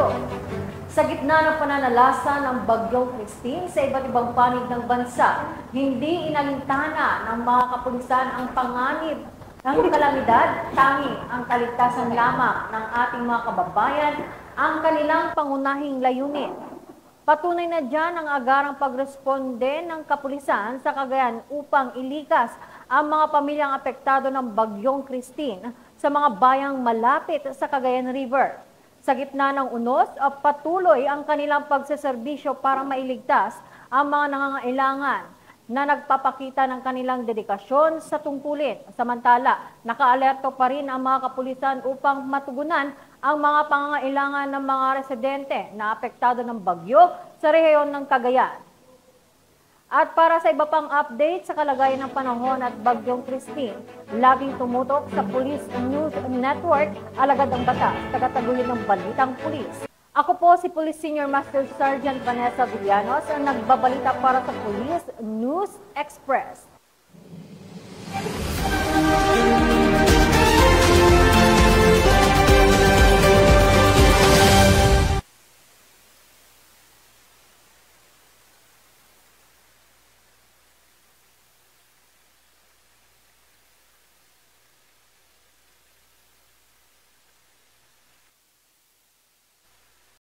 Mindoro. Sa gitna ng pananalasa ng Bagyong Christine sa iba't ibang panig ng bansa, hindi inalintana ng mga kapulisan ang panganib ng kalamidad. Tanging ang kaligtasan lamang ng ating mga kababayan ang kanilang pangunahing layunin. Patunay na dyan ang agarang pagresponde ng kapulisan sa Cagayan upang ilikas ang mga pamilyang apektado ng Bagyong Christine sa mga bayang malapit sa Cagayan River. Sa gitna ng unos, patuloy ang kanilang pagseserbisyo para mailigtas ang mga nangangailangan na nagpapakita ng kanilang dedikasyon sa tungkulin. Samantala, nakaalerto pa rin ang mga kapulisan upang matugunan ang mga pangangailangan ng mga residente na apektado ng bagyo sa rehiyon ng Cagayan. At para sa iba pang update sa kalagayan ng panahon at Bagyong Christine, laging tumutok sa Police News Network, alagad ang batas, tagataguyod ng Balitang Pulis. Ako po si Police Senior Master Sergeant Vanessa Villanos, ang nagbabalita para sa Police News Express.